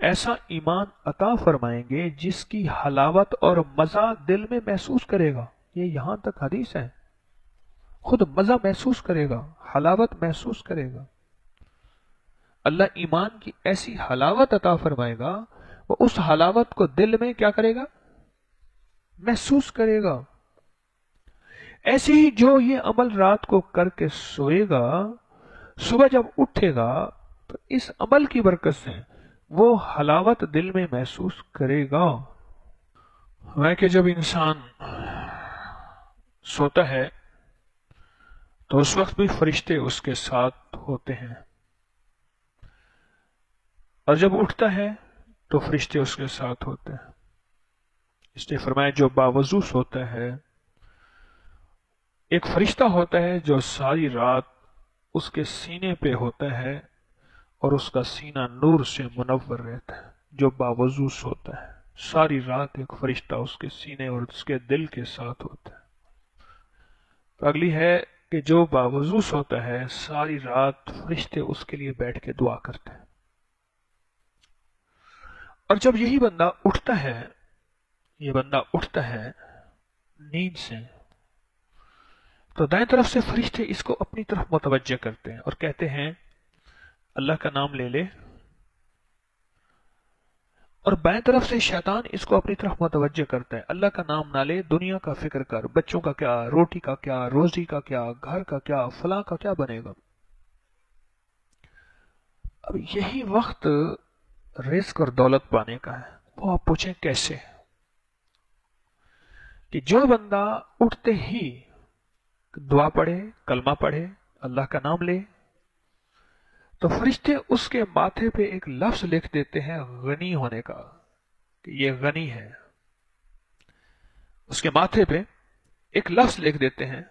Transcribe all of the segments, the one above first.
ایسا ایمان عطا فرمائیں گے جس کی حلاوت اور مزہ دل میں محسوس کرے گا. یہ یہاں تک حدیث ہے. خود مزہ محسوس کرے گا، حلاوت محسوس کرے گا. اللہ ایمان کی ایسی حلاوت عطا فرمائے گا، وہ اس حلاوت کو دل میں کیا کرے گا؟ محسوس کرے گا. ایسے ہی جو یہ عمل رات کو کر کے سوئے گا، صبح جب اٹھے گا تو اس عمل کی برکت سے وہ حلاوت دل میں محسوس کرے گا. ہے کہ جب انسان سوتا ہے تو اس وقت بھی فرشتے اس کے ساتھ ہوتے ہیں، اور جب اٹھتا ہے تو فرشتے اس کے ساتھ ہوتے ہیں. اس نے فرمایا جو باوضو سوتا ہے، ایک فرشتہ ہوتا ہے جو ساری رات اس کے سینے پہ ہوتا ہے اور اس کا سینہ نور سے منور رہتا ہے. جو باوضو سوتا ہے ساری رات ایک فرشتہ اس کے سینے اور اس کے دل کے ساتھ ہوتا ہے. اگلی ہے کہ جو باوضو سوتا ہے ساری رات فرشتے اس کے لیے بیٹھ کے دعا کرتے ہیں. اور جب یہی بندہ اٹھتا ہے، یہ بندہ اٹھتا ہے نیند سے، تو دائیں طرف سے فرشتے اس کو اپنی طرف متوجہ کرتے ہیں اور کہتے ہیں اللہ کا نام لے لے. اور بائیں طرف سے شیطان اس کو اپنی طرف متوجہ کرتا ہے، اللہ کا نام نہ لے، دنیا کا فکر کر، بچوں کا کیا، روٹی کا کیا، روزی کا کیا، گھر کا کیا، فلاں کا کیا بنے گا. اب یہی وقت رزق اور دولت پانے کا ہے. وہ آپ پوچھیں کیسے؟ کہ جو بندہ اٹھتے ہی دعا پڑھے، کلمہ پڑھے، اللہ کا نام لے، تو فرشتے اس کے ماتھے پہ ایک لفظ لکھ دیتے ہیں غنی ہونے کا، کہ یہ غنی ہے. اس کے ماتھے پہ ایک لفظ لکھ دیتے ہیں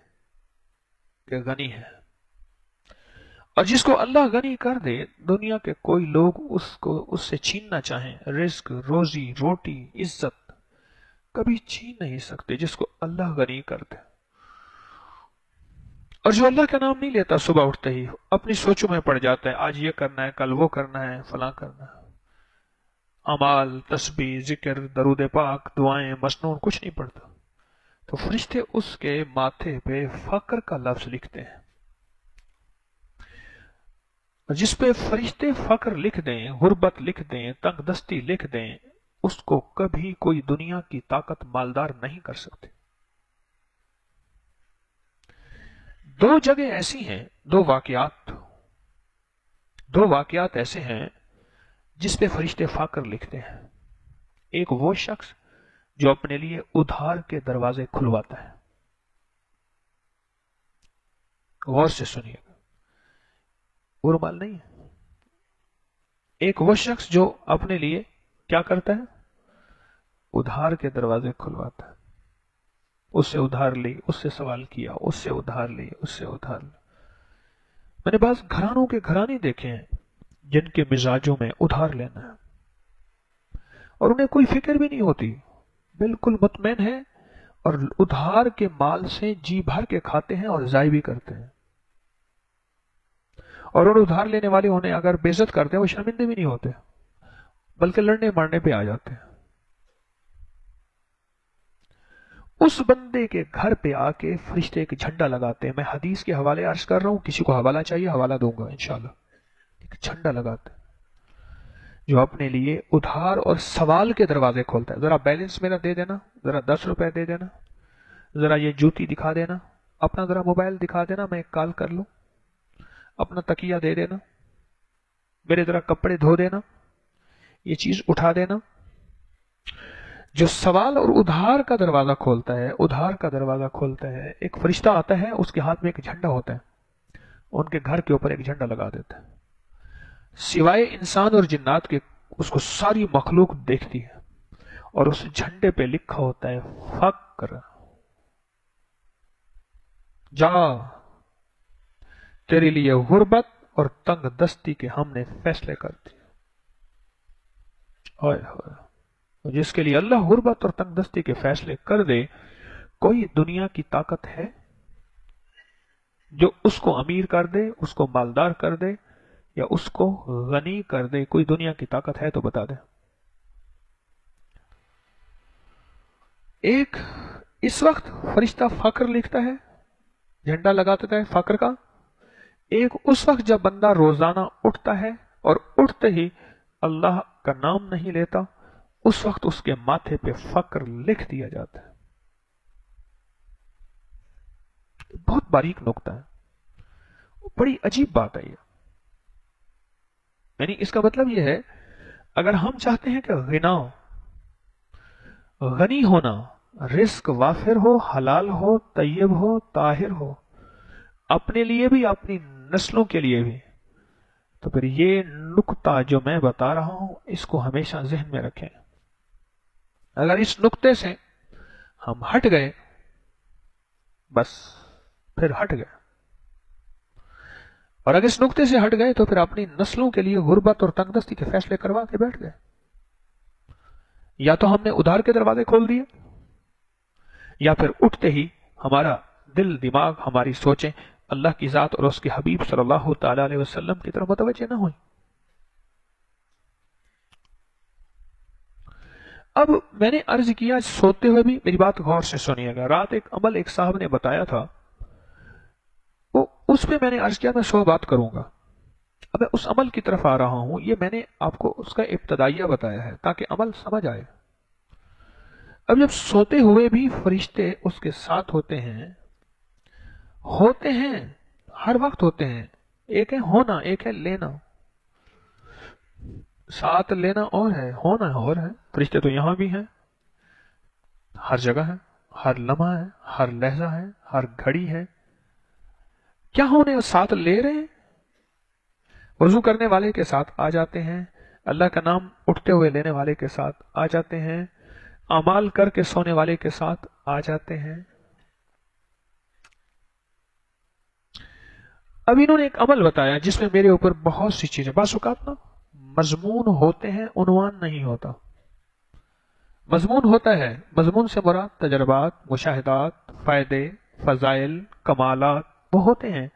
کہ غنی ہے. اور جس کو اللہ غنی کر دے، دنیا کے کوئی لوگ اس سے چھیننا چاہیں، رزق، روزی، روٹی، عزت کبھی چھین نہیں سکتے جس کو اللہ غنی کر دے. اور جو اللہ کا نام نہیں لیتا صبح اٹھتے ہی اپنی سوچوں میں پڑ جاتا ہے، آج یہ کرنا ہے، کل وہ کرنا ہے، فلاں کرنا ہے، اعمال، تسبیح، ذکر، درود پاک، دعائیں، مسنون کچھ نہیں پڑتا، تو فرشتے اس کے ماتھے پہ فقر کا لفظ لکھتے ہیں. جس پہ فرشتے فقر لکھ دیں، غربت لکھ دیں، تنگ دستی لکھ دیں، اس کو کبھی کوئی دنیا کی طاقت مالدار نہیں کر سکتے. دو جگہ ایسی ہیں، دو واقعات ایسے ہیں جس پہ فرشتے فقر لکھتے ہیں. ایک وہ شخص جو اپنے لیے ادھار کے دروازے کھلواتا ہے. غور سے سنیے گا، غربال نہیں ہے. ایک وہ شخص جو اپنے لیے کیا کرتا ہے؟ ادھار کے دروازے کھلواتا ہے. اس سے ادھار لی، اس سے سوال کیا، اس سے ادھار لی، اس سے ادھار لی. میں نے بعض گھرانوں کے گھرانے دیکھے ہیں جن کے مزاجوں میں ادھار لینا ہے، اور انہیں کوئی فکر بھی نہیں ہوتی، بالکل مطمئن ہے، اور ادھار کے مال سے جی بھر کے کھاتے ہیں اور ضائع بھی کرتے ہیں. اور ان ادھار لینے والے انہیں اگر بے عزت کرتے ہیں وہ شرمندے بھی نہیں ہوتے، بلکہ لڑنے مارنے پہ آ جاتے ہیں. اس بندے کے گھر پہ آ کے فرشتے ایک جھنڈا لگاتے ہیں. میں حدیث کے حوالے عرض کر رہا ہوں، کسی کو حوالہ چاہیے حوالہ دوں گا انشاءاللہ. ایک جھنڈا لگاتے ہیں جو اپنے لیے ادھار اور سوال کے دروازے کھولتا ہے. ذرا بیلنس میرا دے دینا، ذرا 10 روپے دے دینا، ذرا یہ جوتی دکھا دینا، اپنا ذرا موبائل دکھا دینا، میں ایک کال کر لوں، اپنا تکیہ دے دینا، میرے ذرا کپڑے دھو دینا، یہ چیز اٹھا دینا. جو سوال اور ادھار کا دروازہ کھولتا ہے، ایک فرشتہ آتا ہے، اس کے ہاتھ میں ایک جھنڈا ہوتا ہے، ان کے گھر کے اوپر ایک جھنڈا لگا دیتا ہے. سوائے انسان اور جنات کے اس کو ساری مخلوق دیکھتی ہے، اور اس جھنڈے پہ لکھا ہوتا ہے فقر. جا، تیرے لیے غربت اور تنگ دستی کے ہم نے فیصلے کر دیے. جس کے لیے اللہ غربت اور تنگ دستی کے فیصلے کر دے، کوئی دنیا کی طاقت ہے جو اس کو امیر کر دے، اس کو مالدار کر دے؟ یا اس کو غنی کر دے؟ کوئی دنیا کی طاقت ہے تو بتا دے۔ ایک اس وقت فرشتہ فقر لکھتا ہے، جھنڈا لگا دیتا ہے فقر کا۔ ایک اس وقت جب بندہ روزانہ اٹھتا ہے اور اٹھتے ہی اللہ کا نام نہیں لیتا، اس وقت اس کے ماتھے پہ فقر لکھ دیا جاتا ہے۔ بہت باریک نقطہ ہے، بڑی عجیب بات ہے یہ۔ یعنی اس کا مطلب یہ ہے، اگر ہم چاہتے ہیں کہ غنی ہونا، رزق وافر ہو، حلال ہو، طیب ہو، طاہر ہو، اپنے لیے بھی اپنی نسلوں کے لیے بھی، تو پھر یہ نقطہ جو میں بتا رہا ہوں اس کو ہمیشہ ذہن میں رکھیں۔ اگر اس نقطے سے ہم ہٹ گئے، بس پھر ہٹ گئے، اور اگر اس نقطے سے ہٹ گئے تو پھر اپنی نسلوں کے لیے غربت اور تنگ دستی کے فیصلے کروا کے بیٹھ گئے۔ یا تو ہم نے ادھار کے دروازے کھول دیے، یا پھر اٹھتے ہی ہمارا دل، دماغ، ہماری سوچیں اللہ کی ذات اور اس کے حبیب صلی اللہ تعالی علیہ وسلم کی طرف متوجہ نہ ہوئی۔ اب میں نے عرض کیا، سوتے ہوئے بھی میری بات غور سے سنیے گا۔ رات ایک عمل ایک صاحب نے بتایا تھا، وہ اس پہ میں نے عرض کیا میں 100 بات کروں گا۔ اب میں اس عمل کی طرف آ رہا ہوں، یہ میں نے آپ کو اس کا ابتدائیہ بتایا ہے تاکہ عمل سمجھ آئے۔ اب جب سوتے ہوئے بھی فرشتے اس کے ساتھ ہوتے ہیں ہر وقت ہوتے ہیں۔ ایک ہے ہونا، ایک ہے لینا۔ ساتھ لینا اور ہے، ہونا اور ہے۔ فرشتے تو یہاں بھی ہیں، ہر جگہ ہے، ہر لمحہ ہے، ہر لہجہ ہے، ہر گھڑی ہے۔ کیا ہونے ساتھ لے رہے ہیں؟ وضو کرنے والے کے ساتھ آ جاتے ہیں، اللہ کا نام اٹھتے ہوئے لینے والے کے ساتھ آ جاتے ہیں، اعمال کر کے سونے والے کے ساتھ آ جاتے ہیں۔ اب انہوں نے ایک عمل بتایا جس میں میرے اوپر بہت سی چیزیں، بعض اوقات نا مضمون ہوتے ہیں، عنوان نہیں ہوتا۔ مضمون ہوتا ہے، مضمون سے مراد تجربات، مشاہدات، فائدے، فضائل، کمالات، وہ ہوتے ہیں،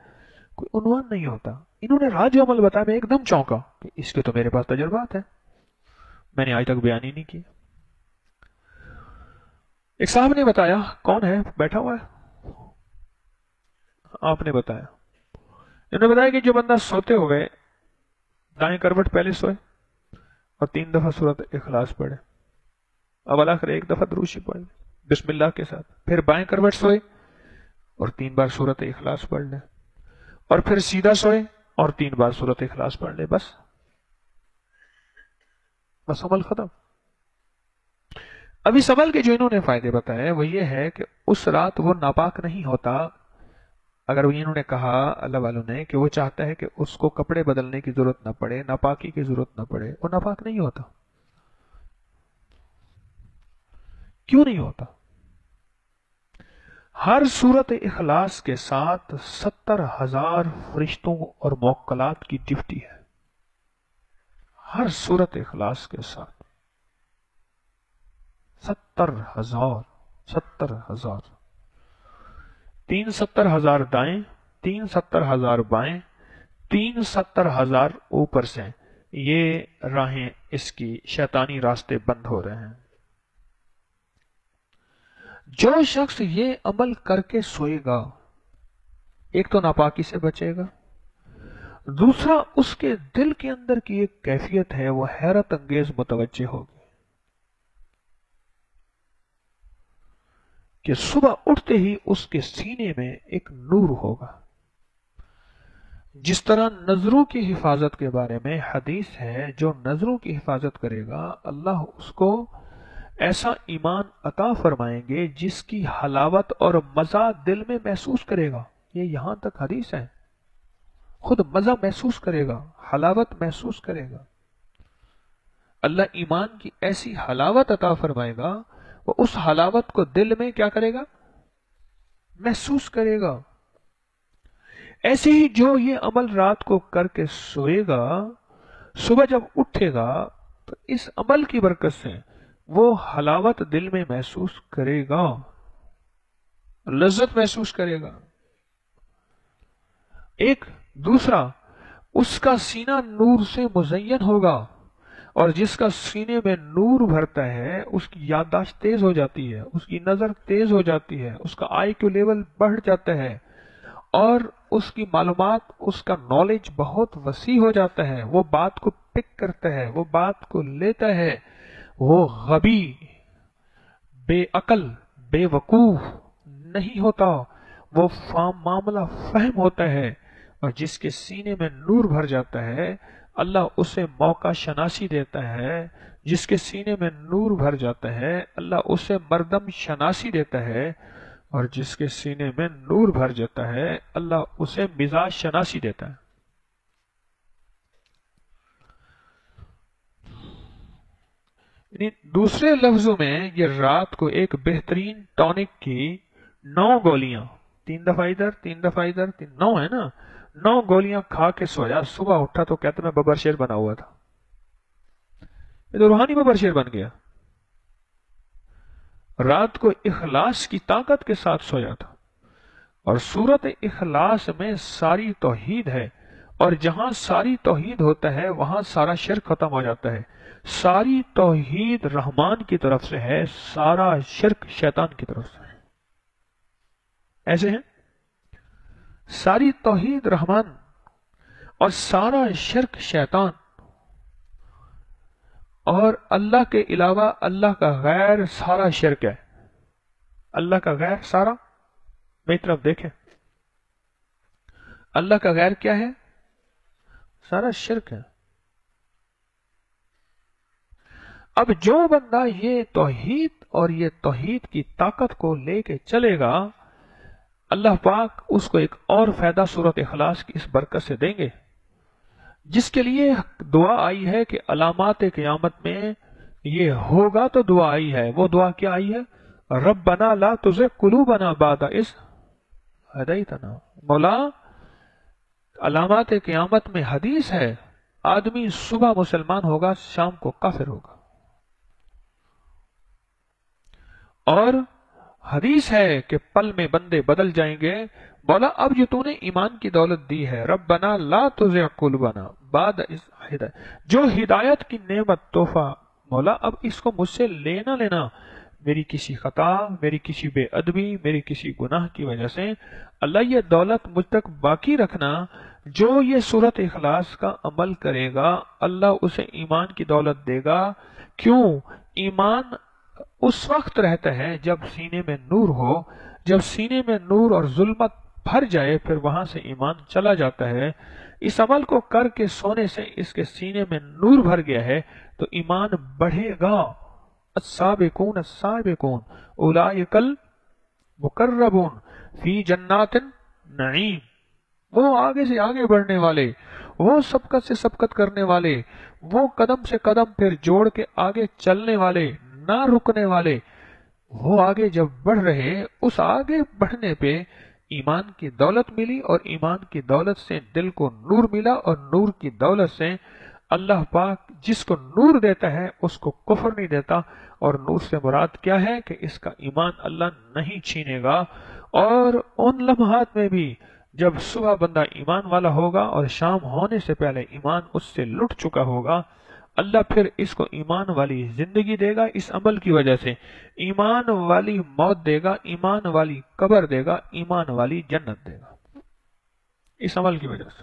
کوئی عنوان نہیں ہوتا۔ انہوں نے رات جو عمل بتایا میں ایک دم چونکا کہ اس کے تو میرے پاس تجربات ہیں، میں نے آج تک بیان ہی نہیں کیا۔ ایک صاحب نے بتایا، کون ہے بیٹھا ہوا ہے؟ آپ نے بتایا، انہوں نے بتایا کہ جو بندہ سوتے ہوئے دائیں کروٹ پہلے سوئے اور 3 دفعہ سورت اخلاص پڑھے، اول آخر ایک دفعہ درود شریف پڑھ لے بسم اللہ کے ساتھ، پھر بائیں کروٹ سوئے اور 3 بار سورت اخلاص پڑھ لے، اور پھر سیدھا سوئے اور 3 بار سورت اخلاص پڑھ لے، بس عمل ختم۔ اب اس عمل کے جو انہوں نے فائدے بتائے وہ یہ ہے کہ اس رات وہ ناپاک نہیں ہوتا۔ اگر انہوں نے کہا اللہ والوں نے کہ وہ چاہتا ہے کہ اس کو کپڑے بدلنے کی ضرورت نہ پڑے، ناپاکی کی ضرورت نہ پڑے، وہ ناپاک نہیں ہوتا۔ کیوں نہیں ہوتا؟ ہر سورت اخلاص کے ساتھ 70,000 فرشتوں اور موکلات کی ڈیوٹی ہے، ہر سورت اخلاص کے ساتھ 70,000 3 70,000 دائیں، 3 70,000 بائیں، 3 70,000 اوپر سے، یہ راہیں اس کی شیطانی راستے بند ہو رہے ہیں۔ جو شخص یہ عمل کر کے سوئے گا، ایک تو ناپاکی سے بچے گا، دوسرا اس کے دل کے اندر کی ایک کیفیت ہے وہ حیرت انگیز متوجہ ہوگی کہ صبح اٹھتے ہی اس کے سینے میں ایک نور ہوگا۔ جس طرح نظروں کی حفاظت کے بارے میں حدیث ہے، جو نظروں کی حفاظت کرے گا اللہ اس کو ایسا ایمان عطا فرمائیں گے جس کی حلاوت اور مزہ دل میں محسوس کرے گا۔ یہ یہاں تک حدیث ہے، خود مزہ محسوس کرے گا، حلاوت محسوس کرے گا۔ اللہ ایمان کی ایسی حلاوت عطا فرمائے گا، وہ اس حلاوت کو دل میں کیا کرے گا؟ محسوس کرے گا۔ ایسے ہی جو یہ عمل رات کو کر کے سوئے گا، صبح جب اٹھے گا تو اس عمل کی برکت سے وہ حلاوت دل میں محسوس کرے گا، لذت محسوس کرے گا۔ ایک دوسرا، اس کا سینہ نور سے مزین ہوگا، اور جس کا سینے میں نور بھرتا ہے اس کی یادداشت تیز ہو جاتی ہے، اس کی نظر تیز ہو جاتی ہے، اس کا آئی کیو لیول بڑھ جاتا ہے، اور اس کی معلومات، اس کا نالج بہت وسیع ہو جاتا ہے، وہ بات کو پک کرتا ہے، وہ بات کو لیتا ہے، وہ غبی، بے عقل، بے وقوف نہیں ہوتا، وہ معاملہ فہم ہوتا ہے۔ اور جس کے سینے میں نور بھر جاتا ہے اللہ اسے موقع شناسی دیتا ہے، جس کے سینے میں نور بھر جاتا ہے اللہ اسے مردم شناسی دیتا ہے، اور جس کے سینے میں نور بھر جاتا ہے اللہ اسے مزاج شناسی دیتا ہے۔ یعنی دوسرے لفظوں میں یہ رات کو ایک بہترین ٹونک کی 9 گولیاں، 3 دفعہ ادھر 3 دفعہ ادھر 9 ہے نا، 9 گولیاں کھا کے سویا، صبح اٹھا تو کہتا میں ببر شیر بنا ہوا تھا، یہ تو روحانی ببر شیر بن گیا۔ رات کو اخلاص کی طاقت کے ساتھ سویا تھا، اور سورت اخلاص میں ساری توحید ہے، اور جہاں ساری توحید ہوتا ہے وہاں سارا شرک ختم ہو جاتا ہے۔ ساری توحید رحمان کی طرف سے ہے، سارا شرک شیطان کی طرف سے ہے۔ ایسے ہیں ساری توحید رحمان اور سارا شرک شیطان، اور اللہ کے علاوہ اللہ کا غیر سارا شرک ہے۔ اللہ کا غیر سارا، میری طرف دیکھیں، اللہ کا غیر کیا ہے؟ سارا شرک ہے۔ اب جو بندہ یہ توحید اور یہ توحید کی طاقت کو لے کے چلے گا، اللہ پاک اس کو ایک اور فائدہ سورت اخلاص کی اس برکت سے دیں گے، جس کے لیے دعا آئی ہے کہ علامات قیامت میں یہ ہوگا، تو دعا آئی ہے۔ وہ دعا کیا آئی ہے؟ ربنا لا تزغ قلوبنا بعد اذ ہدیتنا۔ مولا، علامات قیامت میں حدیث ہے آدمی صبح مسلمان ہوگا، شام کو کافر ہوگا، اور حدیث ہے کہ پل میں بندے بدل جائیں گے۔ مولا اب جو تو نے ایمان کی دولت دی ہے، ربنا لا تزغ قلوبنا بعد اذ ہدیتنا، جو ہدایت کی نعمت تحفہ، مولا اب اس کو مجھ سے لینا لینا، میری کسی خطا، میری کسی بے ادبی، میری کسی گناہ کی وجہ سے اللہ یہ دولت مجھ تک باقی رکھنا۔ جو یہ سورت اخلاص کا عمل کرے گا اللہ اسے ایمان کی دولت دے گا۔ کیوں؟ ایمان اس وقت رہتا ہے جب سینے میں نور ہو، جب سینے میں نور اور ظلمت بھر جائے پھر وہاں سے ایمان چلا جاتا ہے۔ اس عمل کو کر کے سونے سے اس کے سینے میں نور بھر گیا ہے تو ایمان بڑھے گا۔ السابقون السابقون اولئک المقربون فی جنات النعیم، وہ آگے سے آگے بڑھنے والے، وہ سبقت سے سبقت کرنے والے، وہ قدم سے قدم پھر جوڑ کے آگے چلنے والے، نہ رکنے والے، وہ آگے جب بڑھ رہے، اس آگے بڑھنے پہ ایمان کی دولت ملی، اور ایمان کی دولت سے دل کو نور ملا، اور نور کی دولت سے اللہ پاک جس کو نور دیتا ہے اس کو کفر نہیں دیتا۔ اور نور سے مراد کیا ہے کہ اس کا ایمان اللہ نہیں چھینے گا۔ اور ان لمحات میں بھی جب صبح بندہ ایمان والا ہوگا اور شام ہونے سے پہلے ایمان اس سے لٹ چکا ہوگا، اللہ پھر اس کو ایمان والی زندگی دے گا، اس عمل کی وجہ سے ایمان والی موت دے گا، ایمان والی قبر دے گا، ایمان والی جنت دے گا، اس عمل کی وجہ سے۔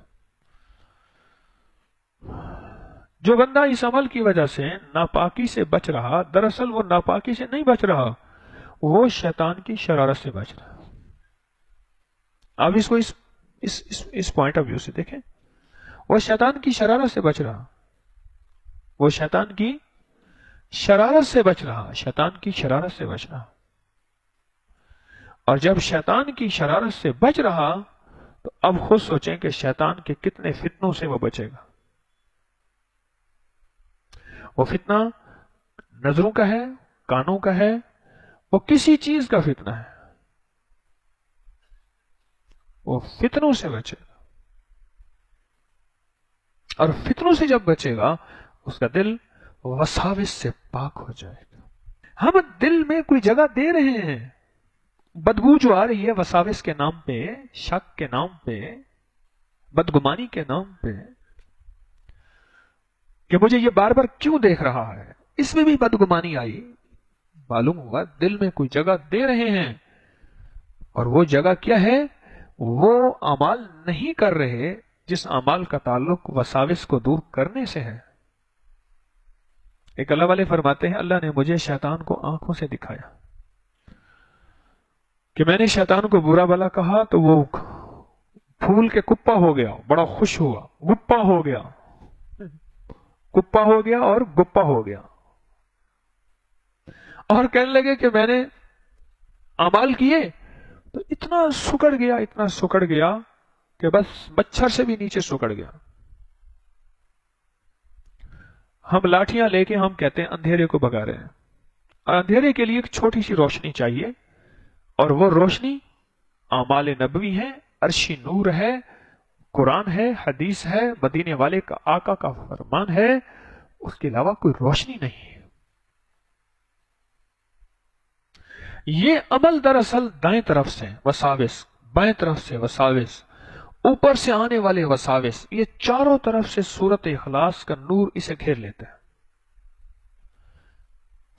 جو بندہ اس عمل کی وجہ سے ناپاکی سے بچ رہا، دراصل وہ ناپاکی سے نہیں بچ رہا، وہ شیطان کی شرارت سے بچ رہا۔ آپ اس کو اس پوائنٹ آف ویو سے دیکھیں، وہ شیطان کی شرارت سے بچ رہا، وہ شیطان کی شرارت سے بچ رہا، شیطان کی شرارت سے بچ رہا۔ اور جب شیطان کی شرارت سے بچ رہا تو اب خود سوچیں کہ شیطان کے کتنے فتنوں سے وہ بچے گا۔ وہ فتنہ نظروں کا ہے، کانوں کا ہے، وہ کسی چیز کا فتنہ ہے، وہ فتنوں سے بچے گا۔ اور فتنوں سے جب بچے گا اس کا دل وساوس سے پاک ہو جائے گا۔ ہم دل میں کوئی جگہ دے رہے ہیں، بدبو جو آ رہی ہے وساوس کے نام پہ، شک کے نام پہ، بدگمانی کے نام پہ، کہ مجھے یہ بار بار کیوں دیکھ رہا ہے؟ اس میں بھی بدگمانی آئی، معلوم ہوا دل میں کوئی جگہ دے رہے ہیں، اور وہ جگہ کیا ہے؟ وہ اعمال نہیں کر رہے جس اعمال کا تعلق وساوس کو دور کرنے سے ہے۔ ایک اللہ والے فرماتے ہیں اللہ نے مجھے شیطان کو آنکھوں سے دکھایا کہ میں نے شیطان کو برا بلا کہا تو وہ پھول کے کپا ہو گیا، بڑا خوش ہوا، گپا ہو گیا، کپا ہو گیا اور گپا ہو گیا، اور کہنے لگے کہ میں نے اعمال کیے تو اتنا سکڑ گیا، اتنا سکڑ گیا کہ بس مچھر سے بھی نیچے سکڑ گیا۔ ہم لاٹھیاں لے کے ہم کہتے ہیں اندھیرے کو بھگا رہے ہیں، اور اندھیرے کے لیے ایک چھوٹی سی روشنی چاہیے، اور وہ روشنی اعمال نبوی ہے، عرشی نور ہے، قرآن ہے، حدیث ہے، مدینے والے کا آقا کا فرمان ہے، اس کے علاوہ کوئی روشنی نہیں ہے۔ یہ عمل دراصل دائیں طرف سے وساوس، بائیں طرف سے وساوس، اوپر سے آنے والے وساوس، یہ چاروں طرف سے سورت اخلاص کا نور اسے گھیر لیتا ہے،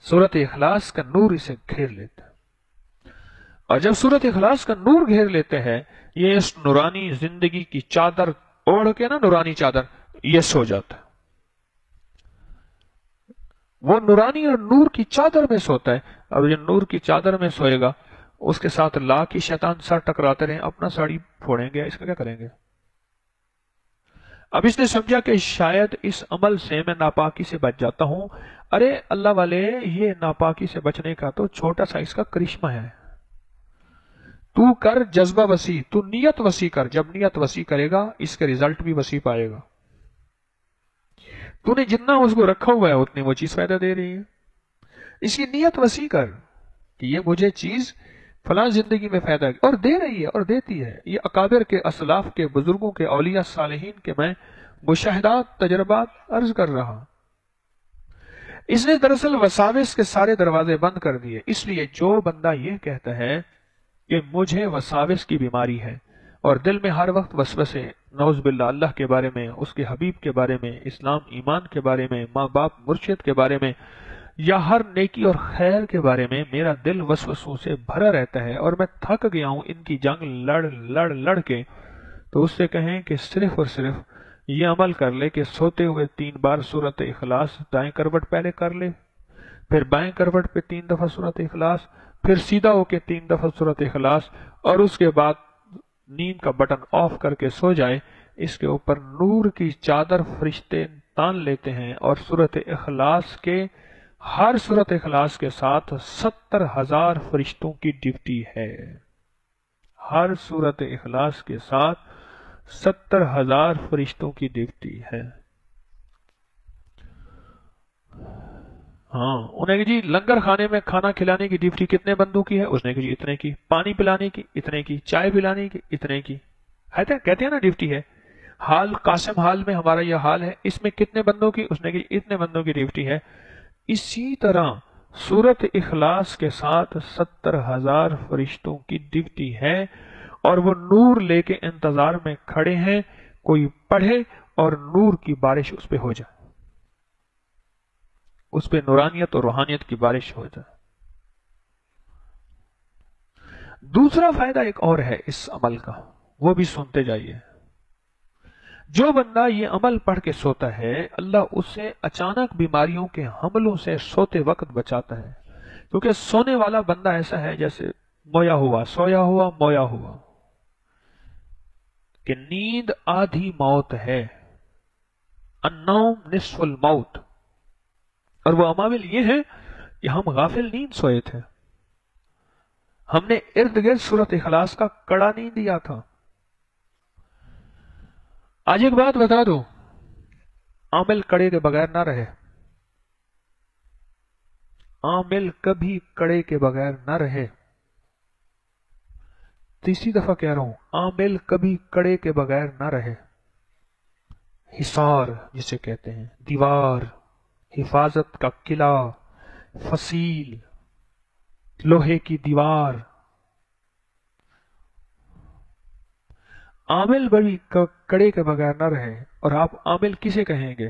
سورت اخلاص کا نور اسے گھیر لیتا ہے۔ اور جب سورت اخلاص کا نور گھیر لیتے ہیں، یہ اس نورانی زندگی کی چادر اوڑھ کے نا، نورانی چادر، یہ سو جاتا ہے۔ وہ نورانی اور نور کی چادر میں سوتا ہے، اور جو نور کی چادر میں سوئے گا اس کے ساتھ لا کی شیطان سر ٹکراتے رہے، اپنا ساڑی پھوڑیں گے، اس کا کیا کریں گے؟ اب اس نے سمجھا کہ شاید اس عمل سے میں ناپاکی سے بچ جاتا ہوں۔ ارے اللہ والے، یہ ناپاکی سے بچنے کا تو چھوٹا سا اس کا کرشمہ ہے۔ تو کر جذبہ وسیع، تو نیت وسیع کر، جب نیت وسیع کرے گا اس کے ریزلٹ بھی وسیع پائے گا۔ تو نے جتنا اس کو رکھا ہوا ہے اتنی وہ چیز فائدہ دے رہی ہے، اس کی نیت وسیع کر کہ یہ مجھے چیز فلاں زندگی میں فائدہ ہے، اور دے رہی ہے اور دیتی ہے۔ یہ اکابر کے، اسلاف کے، بزرگوں کے، اولیاء صالحین کے میں مشاہدات، تجربات عرض کر رہا۔ اس نے دراصل وساوس کے سارے دروازے بند کر دیے۔ اس لیے جو بندہ یہ کہتا ہے کہ مجھے وساوس کی بیماری ہے، اور دل میں ہر وقت وسوسے، نعوذ باللہ، اللہ کے بارے میں، اس کے حبیب کے بارے میں، اسلام ایمان کے بارے میں، ماں باپ مرشد کے بارے میں، یا ہر نیکی اور خیر کے بارے میں میرا دل وسوسوں سے بھرا رہتا ہے اور میں تھک گیا ہوں ان کی جنگ لڑ کے، تو اس سے کہیں کہ صرف اور صرف یہ عمل کر لے کہ سوتے ہوئے 3 بار سورت اخلاص دائیں کروٹ پہلے کر لے، پھر بائیں کروٹ پہ 3 دفعہ سورت اخلاص، پھر سیدھا ہو کے 3 دفعہ سورت اخلاص، اور اس کے بعد نیند کا بٹن آف کر کے سو جائے۔ اس کے اوپر نور کی چادر فرشتے تان لیتے ہیں، اور سورت اخلاص کے، ہر سورت اخلاص کے ساتھ 70,000 فرشتوں کی ڈیوٹی ہے۔ ہر سورت اخلاص کے ساتھ 70,000 فرشتوں کی ڈیوٹی ہے۔ ہاں، انہیں کہ جی لنگر خانے میں کھانا کھلانے کی ڈیوٹی کتنے بندوں کی ہے؟ اس نے کہ جی اتنے کی، پانی پلانے کی اتنے کی، چائے پلانے کی اتنے کی، کہتے ہیں نا ڈیوٹی ہے۔ حال قاسم حال میں ہمارا یہ حال ہے، اس میں کتنے بندوں کی؟ اس نے کہ جی اتنے بندوں کی ڈیوٹی ہے۔ اسی طرح سورت اخلاص کے ساتھ 70,000 فرشتوں کی ڈیوٹی ہے، اور وہ نور لے کے انتظار میں کھڑے ہیں، کوئی پڑھے اور نور کی بارش اس پہ ہو جائے، اس پہ نورانیت اور روحانیت کی بارش ہو جائے۔ دوسرا فائدہ ایک اور ہے اس عمل کا، وہ بھی سنتے جائیے۔ جو بندہ یہ عمل پڑھ کے سوتا ہے، اللہ اسے اچانک بیماریوں کے حملوں سے سوتے وقت بچاتا ہے، کیونکہ سونے والا بندہ ایسا ہے جیسے مویا ہوا، سویا ہوا، مویا ہوا، کہ نیند آدھی موت ہے، النوم نصف الموت۔ اور وہ عوامل یہ ہیں کہ ہم غافل نیند سوئے تھے، ہم نے ارد گرد سورت اخلاص کا کڑا نہیں دیا تھا۔ آج ایک بات بتا دو، عامل کڑے کے بغیر نہ رہے، عامل کبھی کڑے کے بغیر نہ رہے۔ تیسری دفعہ کہہ رہا ہوں، عامل کبھی کڑے کے بغیر نہ رہے۔ حصار جسے کہتے ہیں، دیوار، حفاظت کا قلعہ، فصیل، لوہے کی دیوار۔ عامل بڑی کڑے کے بغیر نہ رہے۔ اور آپ عامل کسے کہیں گے؟